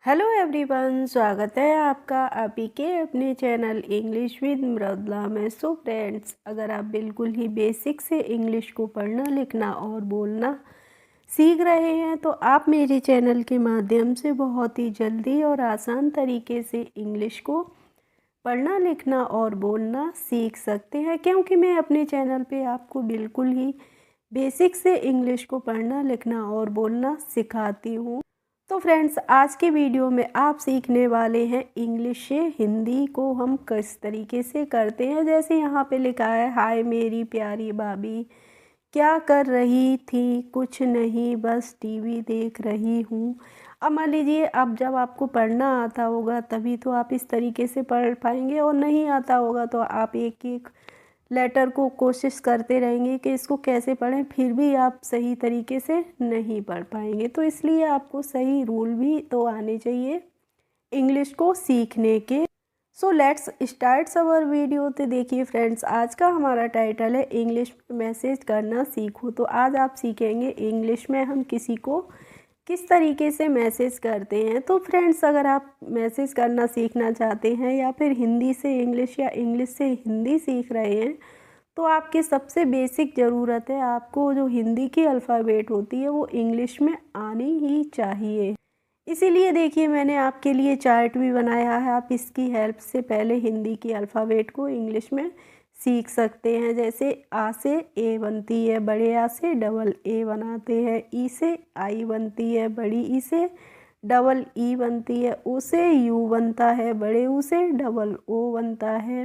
Hello everyone, स्वागत है आपका आपी के अपने चैनल इंग्लिश विद मृदुला में। सो फ्रेंड्स, अगर आप बिल्कुल ही बेसिक से इंग्लिश को पढ़ना लिखना और बोलना सीख रहे हैं तो आप मेरे चैनल के माध्यम से बहुत ही जल्दी और आसान तरीके से इंग्लिश को पढ़ना लिखना और बोलना सीख सकते हैं, क्योंकि मैं अपने चैनल पे आपको बिल्कुल ही बेसिक से इंग्लिश को पढ़ना लिखना और बोलना सिखाती हूँ। तो फ्रेंड्स, आज के वीडियो में आप सीखने वाले हैं इंग्लिश से हिंदी को हम किस तरीके से करते हैं। जैसे यहाँ पे लिखा है, हाय मेरी प्यारी भाभी, क्या कर रही थी? कुछ नहीं, बस टीवी देख रही हूँ। अब मान लीजिए, अब जब आपको पढ़ना आता होगा तभी तो आप इस तरीके से पढ़ पाएंगे, और नहीं आता होगा तो आप एक एक लेटर को कोशिश करते रहेंगे कि इसको कैसे पढ़ें, फिर भी आप सही तरीके से नहीं पढ़ पाएंगे। तो इसलिए आपको सही रूल भी तो आने चाहिए इंग्लिश को सीखने के। So let's start our video. तो देखिए फ्रेंड्स, आज का हमारा टाइटल है इंग्लिश में मैसेज करना सीखो। तो आज आप सीखेंगे इंग्लिश में हम किसी को किस तरीके से मैसेज करते हैं। तो फ्रेंड्स, अगर आप मैसेज करना सीखना चाहते हैं या फिर हिंदी से इंग्लिश या इंग्लिश से हिंदी सीख रहे हैं, तो आपकी सबसे बेसिक ज़रूरत है, आपको जो हिंदी की अल्फ़ाबेट होती है वो इंग्लिश में आनी ही चाहिए। इसीलिए देखिए, मैंने आपके लिए चार्ट भी बनाया है। आप इसकी हेल्प से पहले हिंदी की अल्फ़ाबेट को इंग्लिश में सीख सकते हैं। जैसे आ से ए बनती है, बड़े आ से डबल ए बनाते हैं। ई से आई बनती है, बड़ी ई से डबल ई बनती है। ऊ से यू बनता है, बड़े ऊ से डबल ओ बनता है।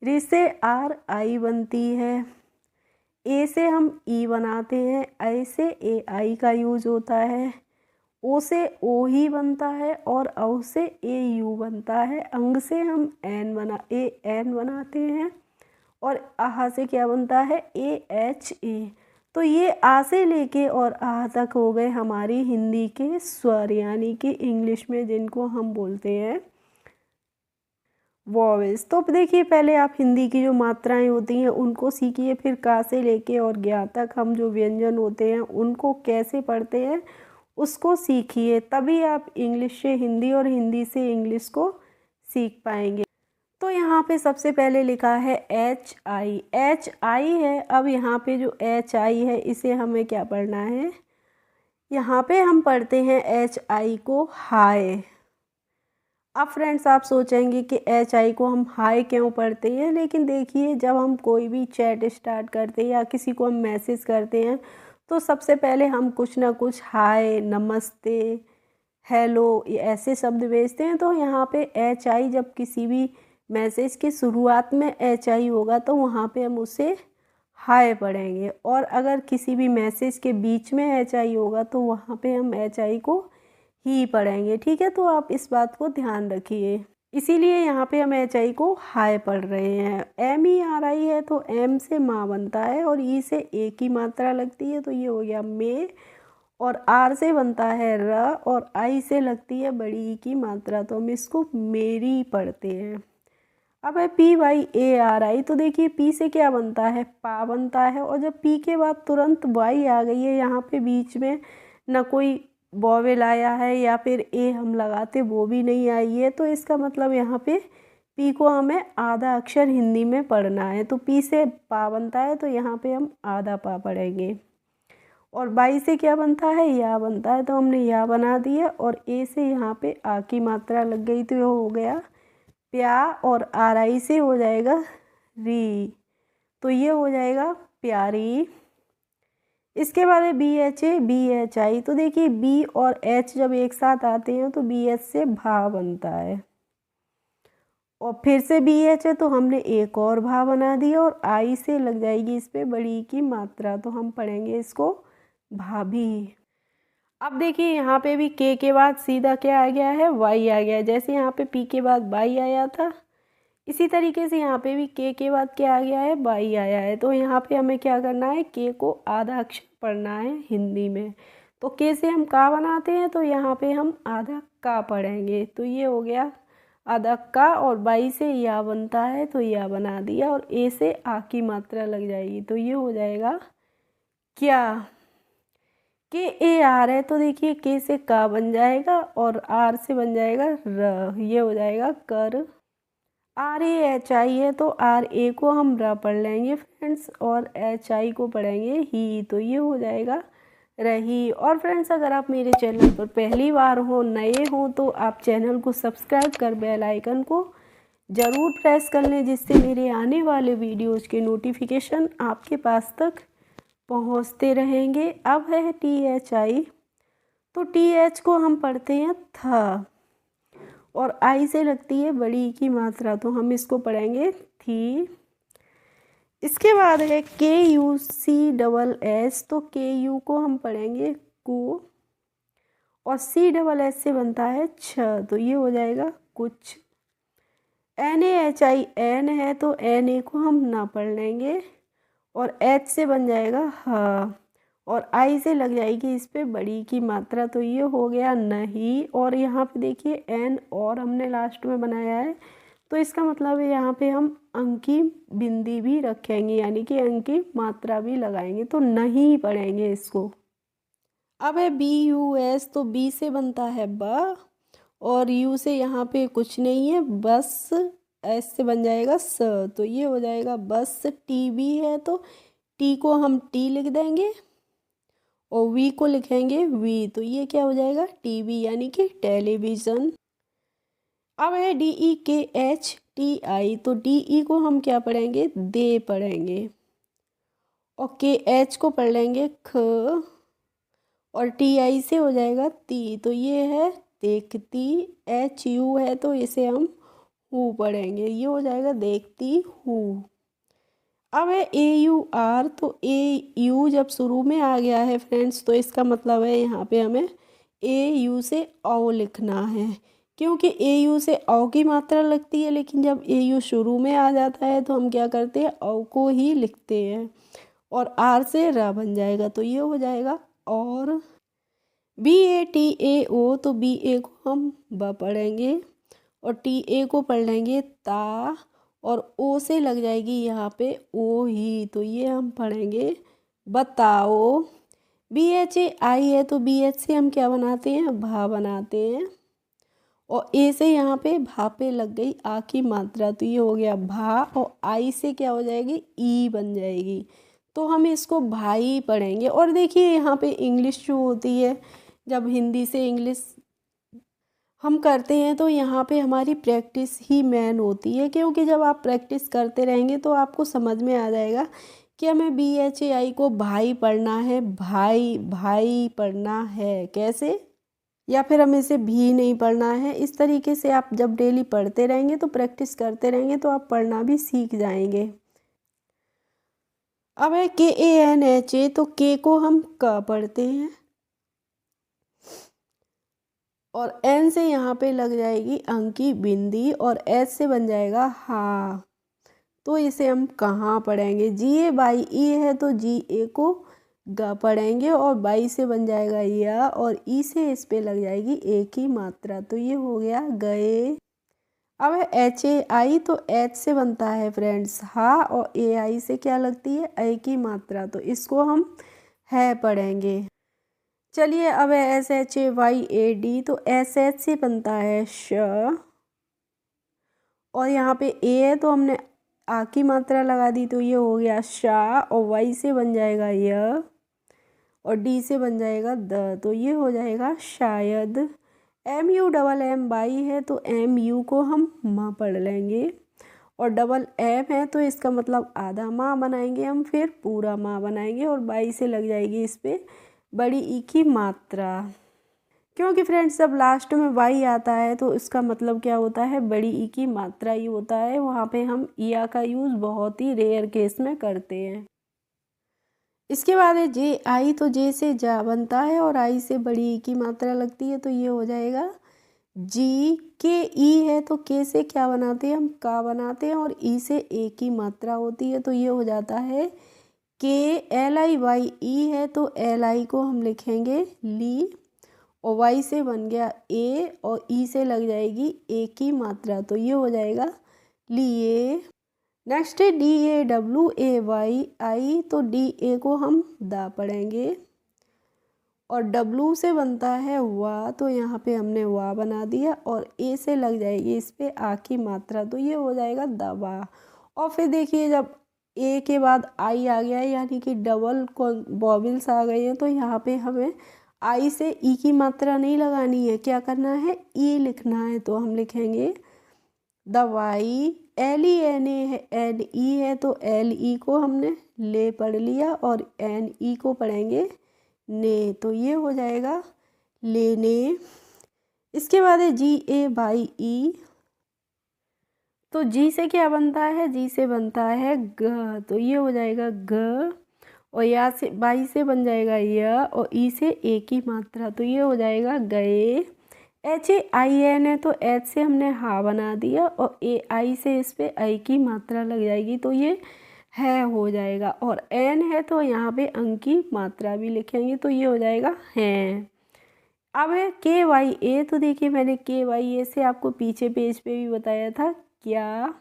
री से आर आई बनती है। ए से हम ई बनाते हैं, आई से ए आई का यूज होता है। ओ से ओ ही बनता है और औ से ए यू बनता है। अंग से हम एन बनाते हैं, और आहा से क्या बनता है? A H A. तो ये आ से लेके और आहा तक हो गए हमारी हिंदी के स्वर, यानी कि इंग्लिश में जिनको हम बोलते हैं वॉवेल्स। तो देखिए, पहले आप हिंदी की जो मात्राएं होती हैं उनको सीखिए, फिर का से लेके और ज्ञा तक हम जो व्यंजन होते हैं उनको कैसे पढ़ते हैं उसको सीखिए, तभी आप इंग्लिश से हिंदी और हिंदी से इंग्लिश को सीख पाएंगे। तो यहाँ पे सबसे पहले लिखा है एच आई। एच आई है। अब यहाँ पे जो एच आई है इसे हमें क्या पढ़ना है? यहाँ पे हम पढ़ते हैं एच आई को हाय। अब फ्रेंड्स, आप सोचेंगे कि एच आई को हम हाय क्यों पढ़ते हैं, लेकिन देखिए, जब हम कोई भी चैट स्टार्ट करते हैं या किसी को हम मैसेज करते हैं तो सबसे पहले हम कुछ ना कुछ हाय, नमस्ते, हेलो ऐसे शब्द भेजते हैं। तो यहाँ पे एच आई, जब किसी भी मैसेज की शुरुआत में एच आई होगा तो वहाँ पे हम उसे हाय पढ़ेंगे, और अगर किसी भी मैसेज के बीच में एच आई होगा तो वहाँ पे हम एच आई को ही पढ़ेंगे। ठीक है, तो आप इस बात को ध्यान रखिए। इसीलिए यहाँ पे हम एच आई को हाय पढ़ रहे हैं। एम ई आर आई है, तो एम से माँ बनता है और ई से ए की मात्रा लगती है, तो ये हो गया मे। और आर से बनता है र, और आई से लगती है बड़ी ई की मात्रा, तो हम इसको मेरी पढ़ते हैं। अब है P Y A R I. तो देखिए, पी से क्या बनता है? पा बनता है, और जब पी के बाद तुरंत वाई आ गई है, यहाँ पे बीच में ना कोई वॉवेल आया है या फिर ए हम लगाते वो भी नहीं आई है, तो इसका मतलब यहाँ पे पी को हमें आधा अक्षर हिंदी में पढ़ना है। तो पी से पा बनता है, तो यहाँ पे हम आधा पा पढ़ेंगे। और बाई से क्या बनता है? या बनता है, तो हमने या बना दिया, और ए से यहाँ पे आ की मात्रा लग गई, तो ये हो गया प्या, और आर आई से हो जाएगा री, तो ये हो जाएगा प्यारी। इसके बाद है B H A B H I. तो देखिए, बी और एच जब एक साथ आते हैं तो बी एच से भा बनता है, और फिर से बी एच है तो हमने एक और भा बना दिया, और आई से लग जाएगी इस पे बड़ी की मात्रा, तो हम पढ़ेंगे इसको भाभी। अब देखिए, यहाँ पे भी के बाद सीधा क्या आ गया है? वाई आ गया। जैसे यहाँ पे पी के बाद वाई आया था, इसी तरीके से यहाँ पे भी के बाद क्या आ गया है? वाई आया है। तो यहाँ पे हमें क्या करना है? के को आधा अक्षर पढ़ना है हिंदी में। तो के से हम का बनाते हैं, तो यहाँ पे हम आधा का पढ़ेंगे, तो ये हो गया आधा का। और बाई से या बनता है, तो या बना दिया, और ए से आ की मात्रा लग जाएगी, तो ये हो जाएगा क्या। के ए आर है तो देखिए के से का बन जाएगा और आर से बन जाएगा र, ये हो जाएगा कर। आर ए एच आई है तो आर ए को हम र पढ़ लेंगे फ्रेंड्स और एच आई को पढ़ेंगे ही, तो ये हो जाएगा रही। और फ्रेंड्स अगर आप मेरे चैनल पर पहली बार हो, नए हो, तो आप चैनल को सब्सक्राइब कर बेल आइकन को ज़रूर प्रेस कर लें, जिससे मेरे आने वाले वीडियोज़ के नोटिफिकेशन आपके पास तक पहुंचते रहेंगे। अब है टी एच आई, तो टी एच को हम पढ़ते हैं थ और आई से लगती है बड़ी की मात्रा, तो हम इसको पढ़ेंगे थी। इसके बाद है के यू सी डबल एस, तो के यू को हम पढ़ेंगे को और सी डबल एस से बनता है छ, तो ये हो जाएगा कुछ। N A H I N है तो एन ए को हम ना पढ़ लेंगे और एच से बन जाएगा ह और आई से लग जाएगी इस पे बड़ी की मात्रा, तो ये हो गया नहीं। और यहाँ पे देखिए एन और हमने लास्ट में बनाया है, तो इसका मतलब है यहाँ पे हम अंक की बिंदी भी रखेंगे, यानी कि अंक की मात्रा भी लगाएंगे, तो नहीं पढ़ेंगे इसको। अब है बी यू एस, तो बी से बनता है ब और यू से यहाँ पे कुछ नहीं है, बस एस से बन जाएगा स, तो ये हो जाएगा बस। टी बी है तो टी को हम टी लिख देंगे और वी को लिखेंगे वी, तो ये क्या हो जाएगा टीवी, यानी कि टेलीविज़न। अब है डी ई के एच टी आई, तो डी ई को हम क्या पढ़ेंगे दे पढ़ेंगे और के एच को पढ़ लेंगे ख और टी आई से हो जाएगा ती, तो ये है देखती। एच यू है तो इसे हम हु पढ़ेंगे, ये हो जाएगा देखती हूँ। अब है ए यू आर, तो ए यू जब शुरू में आ गया है फ्रेंड्स, तो इसका मतलब है यहाँ पे हमें ए यू से औ लिखना है, क्योंकि ए यू से औ की मात्रा लगती है, लेकिन जब ए यू शुरू में आ जाता है तो हम क्या करते हैं औ को ही लिखते हैं और आर से र बन जाएगा, तो ये हो जाएगा और। बी ए टी ए ओ, तो बी ए को हम ब पढ़ेंगे और टी ए को पढ़ लेंगे ता और ओ से लग जाएगी यहाँ पे ओ ही, तो ये हम पढ़ेंगे बताओ। बी एच ए आई है तो बी एच से हम क्या बनाते हैं भा बनाते हैं और ए से यहाँ पे भा पे लग गई आ की मात्रा, तो ये हो गया भा और आई से क्या हो जाएगी ई बन जाएगी, तो हम इसको भाई पढ़ेंगे। और देखिए यहाँ पे इंग्लिश जो होती है, जब हिंदी से इंग्लिश हम करते हैं तो यहाँ पे हमारी प्रैक्टिस ही मेन होती है, क्योंकि जब आप प्रैक्टिस करते रहेंगे तो आपको समझ में आ जाएगा कि हमें बी एच ए आई को भाई पढ़ना है, भाई भाई पढ़ना है कैसे, या फिर हमें इसे भी नहीं पढ़ना है। इस तरीके से आप जब डेली पढ़ते रहेंगे तो प्रैक्टिस करते रहेंगे तो आप पढ़ना भी सीख जाएंगे। अब है के ए एन एच ए, तो के को हम क पढ़ते हैं और एन से यहाँ पे लग जाएगी अंक की बिंदी और एच से बन जाएगा हा, तो इसे हम कहाँ पढ़ेंगे। जी ए बाई ई है तो जी ए को ग पढ़ेंगे और बाई से बन जाएगा या और ई से इस पे लग जाएगी ए की मात्रा, तो ये हो गया गए। अब है एच ए आई, तो एच से बनता है फ्रेंड्स हा और ए आई से क्या लगती है ए की मात्रा, तो इसको हम है पढ़ेंगे। चलिए अब है S H A Y A D, तो एस एच से बनता है श और यहाँ पे ए है तो हमने आ की मात्रा लगा दी, तो ये हो गया शा और वाई से बन जाएगा य और डी से बन जाएगा द, तो ये हो जाएगा शायद। M U double M by है तो एम यू को हम माँ पढ़ लेंगे और डबल एम है तो इसका मतलब आधा माँ बनाएंगे हम, फिर पूरा माँ बनाएंगे और बाई से लग जाएगी इस पर बड़ी ई की मात्रा, क्योंकि फ्रेंड्स जब लास्ट में वाई आता है तो इसका मतलब क्या होता है बड़ी ई की मात्रा ही होता है। वहाँ पे हम या का यूज़ बहुत ही रेयर केस में करते हैं। इसके बाद है जे आई, तो जे से जा बनता है और आई से बड़ी ई की मात्रा लगती है, तो ये हो जाएगा जी। के ई है तो के से क्या बनाते हैं हम का बनाते हैं और ई से ए की मात्रा होती है, तो ये हो जाता है के। एल आई वाई ई है तो एल आई को हम लिखेंगे ली और वाई से बन गया ए और ई से लग जाएगी ए की मात्रा, तो ये हो जाएगा लिए। नेक्स्ट है D A W A Y I, तो डी ए को हम दा पढ़ेंगे और डब्लू से बनता है वा, तो यहाँ पे हमने वा बना दिया, और ए से लग जाएगी इस पे आ की मात्रा, तो ये हो जाएगा दवा। और फिर देखिए जब ए के बाद आई आ गया है, यानी कि डबल वॉवेल्स आ गए हैं, तो यहाँ पे हमें आई से ई की मात्रा नहीं लगानी है, क्या करना है, ई लिखना है। तो हम लिखेंगे दवाई, एल ई एन ए है, एन ई है, तो एल ई को हमने ले पढ़ लिया, और एन ई को पढ़ेंगे ने, तो ये हो जाएगा लेने। इसके बाद है जी ए बाई ई, तो जी से क्या बनता है, जी से बनता है ग, तो ये हो जाएगा ग। और या से बाई से बन जाएगा य, और ई से ए की मात्रा, तो ये हो जाएगा गए। एच ए आई एन है, तो एच से हमने हा बना दिया, और ए आई से इस पे आई की मात्रा लग जाएगी, तो ये है हो जाएगा। और एन है तो यहाँ पे अंक की मात्रा भी लिखेंगे, तो ये हो जाएगा है। अब है के वाई ए, तो देखिए मैंने के वाई ए से आपको पीछे पेज पे भी बताया था क्या।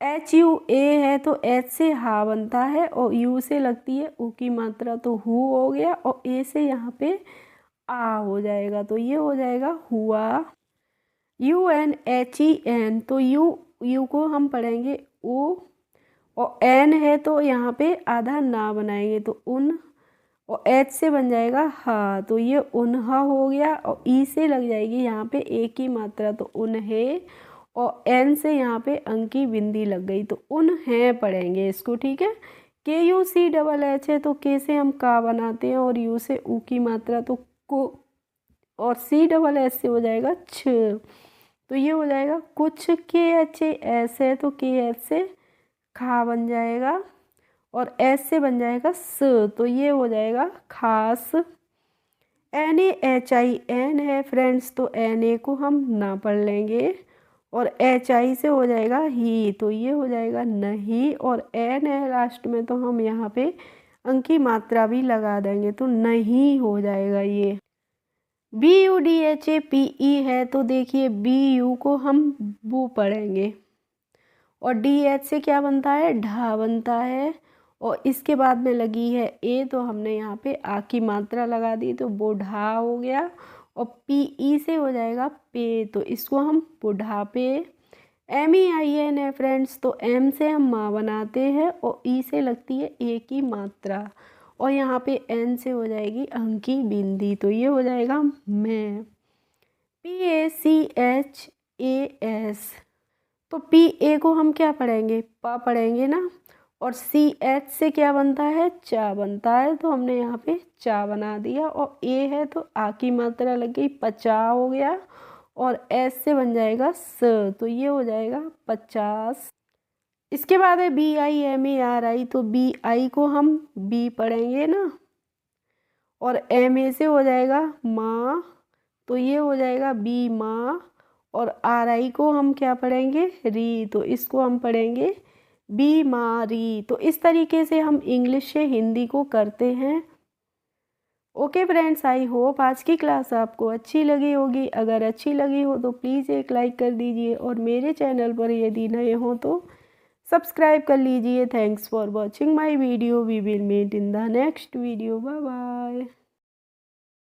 एच यू ए है, तो एच से हा बनता है, और यू से लगती है ऊ की मात्रा, तो हु हो गया, और ए से यहाँ पे आ हो जाएगा, तो ये हो जाएगा हुआ। U N H E N, तो यू को हम पढ़ेंगे ऊ, और एन है तो यहाँ पे आधा ना बनाएंगे, तो उन, और एच से बन जाएगा हा, तो ये उन्हा हो गया, और ई से लग जाएगी यहाँ पे ए की मात्रा, तो उन्हें, और एन से यहाँ पे अंक की बिंदी लग गई, तो उन्हें पढ़ेंगे इसको, ठीक है। के यू सी डबल एच है, तो के से हम का बनाते हैं, और यू से ऊ की मात्रा, तो को, और सी डबल एच से हो जाएगा छ, तो ये हो जाएगा कुछ। के एच एस है, तो के एच से खा बन जाएगा, और एस से बन जाएगा स, तो ये हो जाएगा खास। N A H I N है फ्रेंड्स, तो एन ए को हम ना पढ़ लेंगे, और एच आई से हो जाएगा ही, तो ये हो जाएगा नहीं। और एन है लास्ट में, तो हम यहाँ पे अंक की मात्रा भी लगा देंगे, तो नहीं हो जाएगा ये। B U D H A P E है, तो देखिए बी यू को हम बू पढ़ेंगे, और डी एच से क्या बनता है, ढा बनता है, और इसके बाद में लगी है ए, तो हमने यहाँ पे आ की मात्रा लगा दी, तो बुढ़ा हो गया। और पी ई से हो जाएगा पे, तो इसको हम बुढ़ापे। एम ई आई एन है फ्रेंड्स, तो एम से हम माँ बनाते हैं, और ई से लगती है ए की मात्रा, और यहाँ पे एन से हो जाएगी अंक की बिंदी, तो ये हो जाएगा मैं। P A C H A S, तो पी ए को हम क्या पढ़ेंगे, पा पढ़ेंगे ना, और सी एच से क्या बनता है, चा बनता है, तो हमने यहाँ पे चा बना दिया, और ए है तो आ की मात्रा लग गई, पचा हो गया, और एस से बन जाएगा स, तो ये हो जाएगा 50। इसके बाद है B I M A R I, तो बी आई को हम बी पढ़ेंगे ना, और एम ए से हो जाएगा माँ, तो ये हो जाएगा बी माँ। और आर आई को हम क्या पढ़ेंगे, री, तो इसको हम पढ़ेंगे बीमारी। तो इस तरीके से हम इंग्लिश से हिंदी को करते हैं। ओके फ्रेंड्स, आई होप आज की क्लास आपको अच्छी लगी होगी। अगर अच्छी लगी हो तो प्लीज़ एक लाइक कर दीजिए, और मेरे चैनल पर यदि नए हो तो सब्सक्राइब कर लीजिए। Thanks for watching my video. We will meet in the next video. Bye bye.